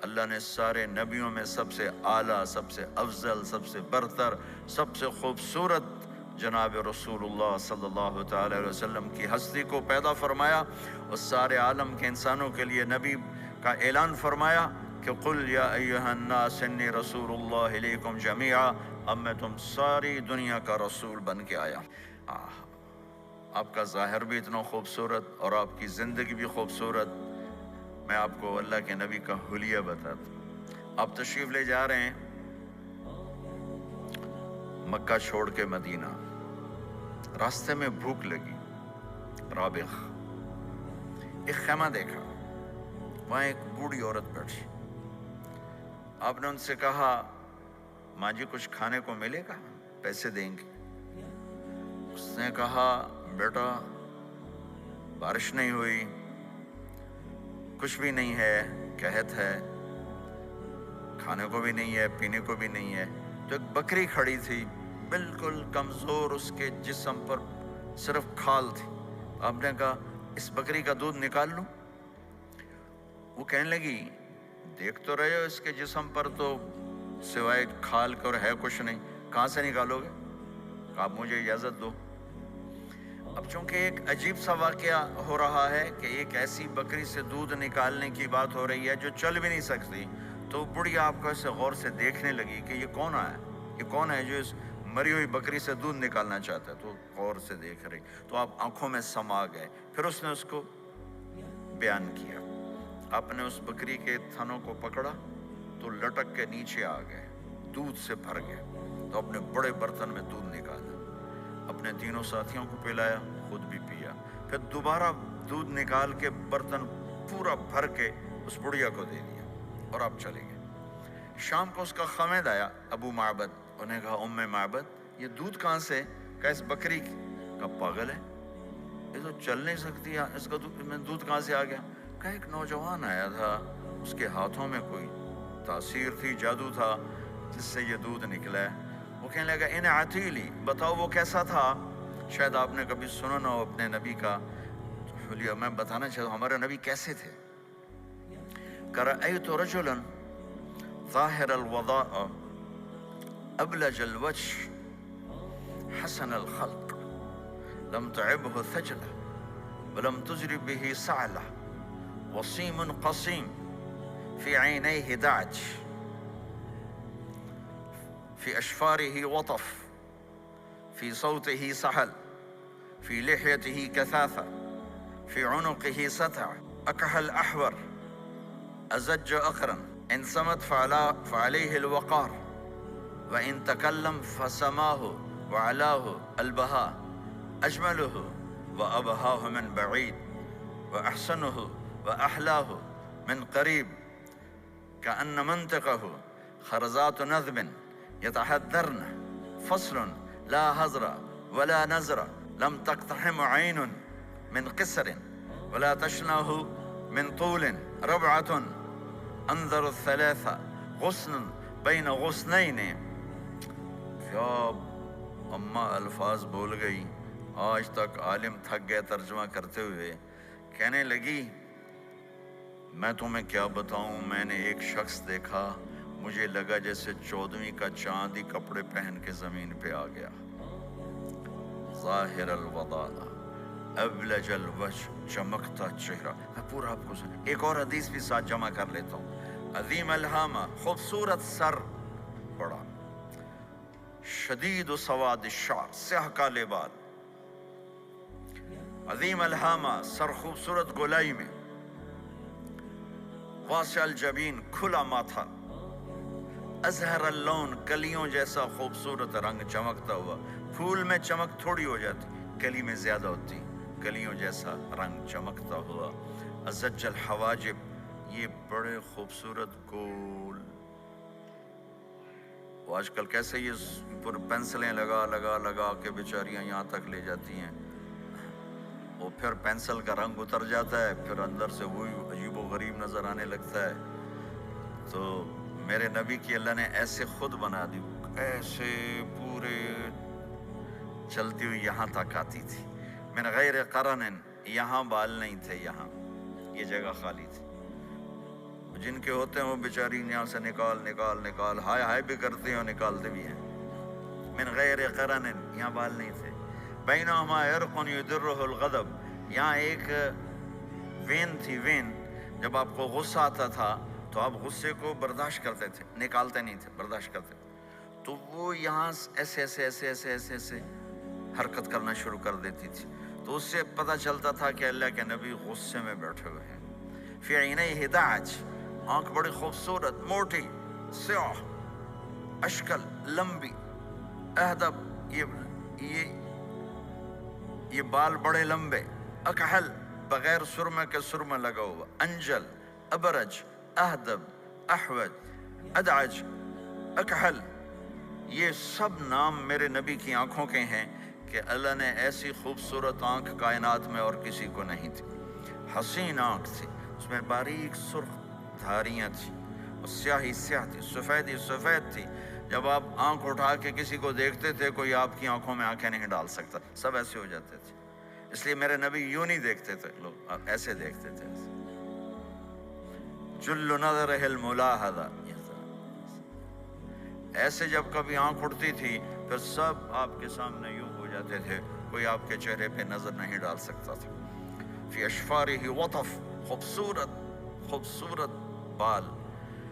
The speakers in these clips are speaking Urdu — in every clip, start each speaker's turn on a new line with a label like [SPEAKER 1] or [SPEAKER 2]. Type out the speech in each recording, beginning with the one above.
[SPEAKER 1] اللہ نے سارے نبیوں میں سب سے اعلیٰ، سب سے افضل، سب سے برتر، سب سے خوبصورت جناب رسول اللہ صلی اللہ تعالی علیہ وسلم کی ہستی کو پیدا فرمایا، اور سارے عالم کے انسانوں کے لیے نبی کا اعلان فرمایا کہ قل یا ایہا الناس انی رسول اللہ الیکم جمیعا، اب میں تم ساری دنیا کا رسول بن کے آیا۔ آپ کا ظاہر بھی اتنا خوبصورت اور آپ کی زندگی بھی خوبصورت۔ میں آپ کو اللہ کے نبی کا حلیہ بتاتا ہوں۔ آپ تشریف لے جا رہے ہیں مکہ چھوڑ کے مدینہ، راستے میں بھوک لگی، رابغ ایک خیمہ دیکھا، وہاں ایک بوڑھی عورت بیٹھی۔ آپ نے ان سے کہا ماں جی کچھ کھانے کو ملے گا، پیسے دیں گے؟ اس نے کہا بیٹا بارش نہیں ہوئی، کچھ بھی نہیں ہے، قحط ہے، کھانے کو بھی نہیں ہے، پینے کو بھی نہیں ہے۔ تو ایک بکری کھڑی تھی، بالکل کمزور، اس کے جسم پر صرف کھال تھی۔ آپ نے کہا اس بکری کا دودھ نکال لوں؟ وہ کہنے لگی دیکھ تو رہے ہو اس کے جسم پر تو سوائے کھال کے اور ہے کچھ نہیں، کہاں سے نکالو گے؟ آپ مجھے اجازت دو۔ اب چونکہ ایک عجیب سا واقعہ ہو رہا ہے کہ ایک ایسی بکری سے دودھ نکالنے کی بات ہو رہی ہے جو چل بھی نہیں سکتی، تو بڑھیا آپ کو ایسے غور سے دیکھنے لگی کہ یہ کون ہے، یہ کون ہے جو اس مری ہوئی بکری سے دودھ نکالنا چاہتا ہے؟ تو غور سے دیکھ رہی، تو آپ آنکھوں میں سما گئے۔ پھر اس نے اس کو بیان کیا۔ آپ نے اس بکری کے تھنوں کو پکڑا تو لٹک کے نیچے آ گئے، دودھ سے بھر گئے۔ تو اپنے بڑے برتن میں دودھ نکالا، اپنے تینوں ساتھیوں کو پلایا، خود بھی پیا، پھر دوبارہ دودھ نکال کے برتن پورا بھر کے اس بڑھیا کو دے دیا، اور آپ چلے گئے۔ شام کو اس کا خامد آیا، ابو معبد، انہیں کہا ام معبد یہ دودھ کہاں سے؟ کہا اس بکری کی۔ کہا پاگل ہے، یہ تو چل نہیں سکتی، اس کا دودھ کہاں سے آ گیا؟ کہا ایک نوجوان آیا تھا، اس کے ہاتھوں میں کوئی تاثیر تھی، جادو تھا، جس سے یہ دودھ نکلا ہے۔ وہ کہنے لگا ان عتیلی، بتاؤ وہ کیسا تھا؟ شاید آپ نے کبھی سنا نہ ہو اپنے نبی کا حلیہ، میں بتانا چاہتا ہوں ہمارے نبی کیسے تھے۔ رأیت رجلا ظاہر الوضاء ابلج الوجه حسن الخلق لم تعبه ثجلة ولم تجرب به سعلة وصيم قصيم في عينيه دعج في أشفاره وطف في صوته سحل في لحيته كثافة في عنقه ستع أكحل أحور أزج أقرن إن صمت فعليه الوقار وإن تكلم فسماه وعلاه البهاء أجمله وأبهاه من بعيد وأحسنه وأحلاه من قريب كأن منطقه خرزات نذب يتحذرن فصل لا هزر ولا نزر لم تقتحم عين من قصر ولا تشنه من طول ربعة انظر الثلاثة غصن بين غصنين۔ کیا اماں الفاظ بول گئی، آج تک عالم تھک گئے ترجمہ کرتے ہوئے۔ کہنے لگی میں تمہیں کیا بتاؤں، میں نے ایک شخص دیکھا، مجھے لگا جیسے 14ویں کا چاند ہی کپڑے پہن کے زمین پہ آ گیا۔ ظاہر الوضاء ابلج الوجه، چمکتا چہرہ۔ میں پورا آپ کو ایک اور حدیث بھی ساتھ جمع کر لیتا ہوں۔ عظیم الہامہ، خوبصورت سر، بڑا شدید سواد الشعر، سیاہ کالے بال، عظیم الہامہ، سر خوبصورت گولائی میں، واسع الجبین، کھلا ماتھا، ازہر اللون، کلیوں جیسا خوبصورت رنگ چمکتا ہوا۔ پھول میں چمک تھوڑی ہو جاتی، کلی میں زیادہ ہوتی، کلیوں جیسا رنگ چمکتا ہوا۔ ازج الحواجب، یہ بڑے خوبصورت گول، وہ آج کل کیسے یہ پر پینسلیں لگا لگا لگا کے بیچاریاں یہاں تک لے جاتی ہیں، وہ پھر پینسل کا رنگ اتر جاتا ہے، پھر اندر سے وہی عجیب و غریب نظر آنے لگتا ہے۔ تو میرے نبی کی اللہ نے ایسے خود بنا دی، ایسے پورے چلتی ہوئی یہاں تک آتی تھی۔ من غیر قرن، یہاں بال نہیں تھے، یہاں یہ جگہ خالی تھی، جن کے ہوتے ہیں وہ بیچاری یہاں سے نکال نکال نکال ہائے ہائے بھی کرتے ہیں اور نکالتے بھی ہیں. من غیر قرن، یہاں بال نہیں تھے. بینہما عرق یدرہ الغضب، یہاں ایک وین تھی. وین، جب آپ کو غصہ آتا تھا تو آپ غصے کو برداشت کرتے تھے، نکالتے نہیں تھے، برداشت کرتے تھے. تو وہ یہاں ایسے ایسے ایسے ایسے ایسے ایسے حرکت کرنا شروع کر دیتی تھی. تو اس سے پتہ چلتا تھا کہ اللہ کے نبی غصے میں بیٹھے ہوئے ہیں. فی عینیہ دعج، آنکھ بڑی خوبصورت، موٹی، سیاہ، اشکل، لمبی، اہدب، یہ بال بڑے لمبے، اکحل، بغیر سرمے کے سرمہ لگا ہوا، انجل، ابرج، اہدب، احوج، ادعج، اکحل. یہ سب نام میرے نبی کی آنکھوں کے ہیں کہ اللہ نے ایسی خوبصورت آنکھ کائنات میں اور کسی کو نہیں تھی. حسین آنکھ تھی، اس میں باریک سرخ دھاریاں تھیں، اور سیاہی سیاہ تھی، سفیدی سفید تھی. جب آپ آنکھ اٹھا کے کسی کو دیکھتے تھے کوئی آپ کی آنکھوں میں آنکھیں نہیں ڈال سکتا، سب ایسے ہو جاتے تھے. اس لیے میرے نبی یوں نہیں دیکھتے تھے، لوگ ایسے دیکھتے تھے. جل نظرہ الملاحظہ، ایسے جب کبھی آنکھ اٹھتی تھی پھر سب آپ کے سامنے یوں ہو جاتے تھے، کوئی آپ کے چہرے پہ نظر نہیں ڈال سکتا تھا. فی اشفارہ وطف، خوبصورت خوبصورت بال.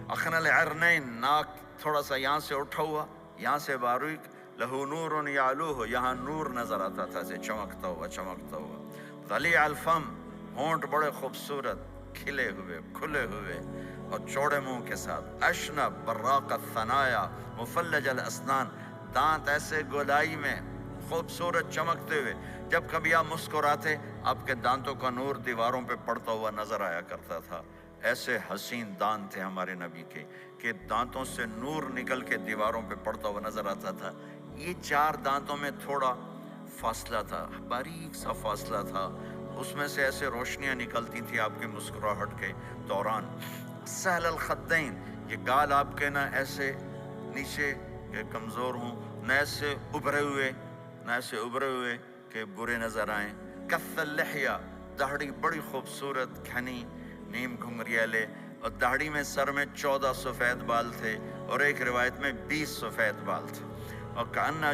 [SPEAKER 1] اخنل عرنین، ناک تھوڑا سا یہاں سے اٹھا ہوا، یہاں سے باریک. لہو نور یعلوہ، یہاں نور نظر آتا تھا اسے چمکتا ہوا چمکتا ہوا. ضلیع الفم، ہونٹ بڑے خوبصورت، کھلے ہوئے کھلے ہوئے اور چوڑے منہ کے ساتھ. اشنب براق الثنایا مفلج الاسنان، دانت ایسے گولائی میں خوبصورت چمکتے ہوئے. جب کبھی آپ مسکراتے آپ کے دانتوں کا نور دیواروں پہ پڑتا ہوا نظر آیا کرتا تھا. ایسے حسین دانت تھے ہمارے نبی کے کہ دانتوں سے نور نکل کے دیواروں پہ پڑتا ہوا نظر آتا تھا. یہ 4 دانتوں میں تھوڑا فاصلہ تھا، باریک سا فاصلہ تھا، اس میں سے ایسے روشنیاں نکلتی تھی آپ کی مسکراہٹ کے دوران. سہل الخدین، یہ گال آپ کے نہ ایسے نیچے کہ کمزور ہوں، نہ ایسے ابھرے ہوئے کہ برے نظر آئیں. کث اللحیہ، داڑھی بڑی خوبصورت گھنی نیم گھنگریالے، اور داڑھی میں سر میں 14 سفید بال تھے اور ایک روایت میں 20 سفید بال تھے. اور کأنہ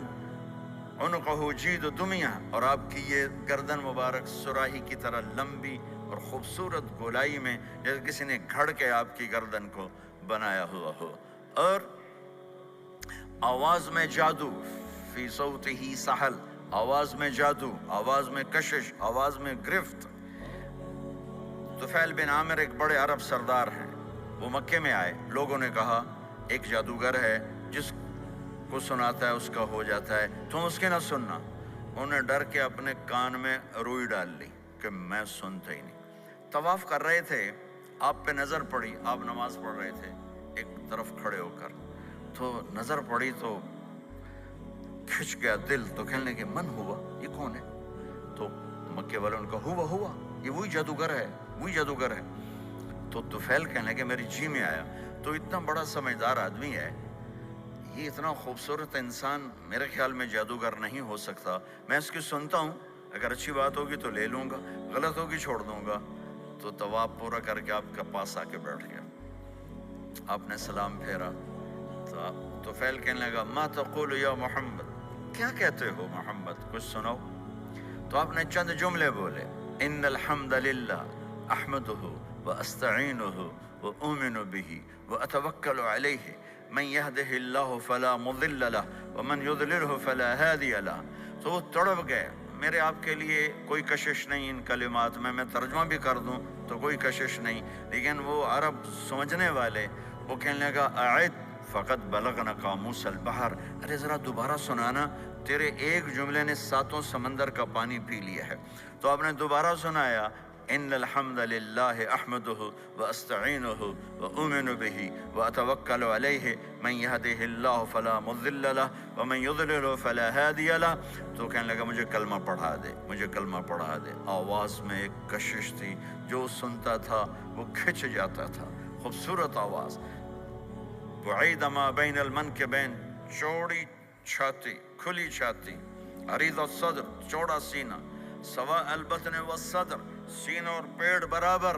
[SPEAKER 1] عنقہ جید دمیہ، اور آپ کی یہ گردن مبارک سراہی کی طرح لمبی اور خوبصورت گولائی میں، جیسے کسی نے گھڑ کے آپ کی گردن کو بنایا ہوا ہو. اور آواز میں جادو، فی صوتہ سحل، آواز میں جادو، آواز میں کشش، آواز میں گرفت. طفیل بن عامر ایک بڑے عرب سردار ہیں، وہ مکے میں آئے. لوگوں نے کہا ایک جادوگر ہے جس کو سناتا ہے اس کا ہو جاتا ہے، تم اس کے نہ سننا. انہوں نے ڈر کے اپنے کان میں روئی ڈال لی کہ میں سنتا ہی نہیں. طواف کر رہے تھے، آپ پہ نظر پڑی، آپ نماز پڑھ رہے تھے ایک طرف کھڑے ہو کر، تو نظر پڑی تو کھچ گیا دل. تو کہنے لگے من ہوا، یہ کون ہے؟ تو مکے والوں نے کہا ہوا یہ وہی جادوگر ہے، وہی جادوگر ہے. تو طفیل کہنے لگے میری جی میں آیا، تو اتنا بڑا سمجھدار آدمی ہے، یہ اتنا خوبصورت انسان میرے خیال میں جادوگر نہیں ہو سکتا. میں اس کی سنتا ہوں، اگر اچھی بات ہوگی تو لے لوں گا، غلط ہوگی چھوڑ دوں گا. تو طواف پورا کر کے آپ کے پاس آ کے بیٹھ گیا. آپ نے سلام پھیرا تو طفیل کہنے لگا ما تقول یا محمد، کیا کہتے ہو محمد، کچھ سناؤ. تو آپ نے چند جملے بولے، ان الحمد للہ احمدہ واستعینہ واؤمن بہ واتوکل علیہ من یہدہ اللہ فلا مضل لہ ومن یضللہ فلا ہادی لہ. تو وہ تڑپ گئے. میرے آپ کے لیے کوئی کشش نہیں ان کلمات میں ترجمہ بھی کر دوں تو کوئی کشش نہیں. لیکن وہ عرب سمجھنے والے وہ کہنے لگا اعد فقط بلغنا قاموس البحر، ارے ذرا دوبارہ سنانا، تیرے ایک جملے نے 7 سمندر کا پانی پی لیا ہے. تو آپ نے دوبارہ سنایا ان الحمد للہ احمدہ واستعینہ واؤمن بہ واتوکل علیہ من یہدہ اللہ فلا مضل لہ ومن یضللہ فلا ہادی لہ. تو کہنے لگا مجھے کلمہ پڑھا دے، مجھے کلمہ پڑھا دے. آواز میں ایک کشش تھی، جو سنتا تھا وہ کھچ جاتا تھا. خوبصورت آواز. بعید ما بین المنکبین، چوڑی چھاتی، کھلی چھاتی. عریض الصدر، چوڑا سینہ. سواء البطن والصدر، سینہ اور پیڑ برابر.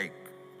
[SPEAKER 1] 1,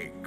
[SPEAKER 1] 1।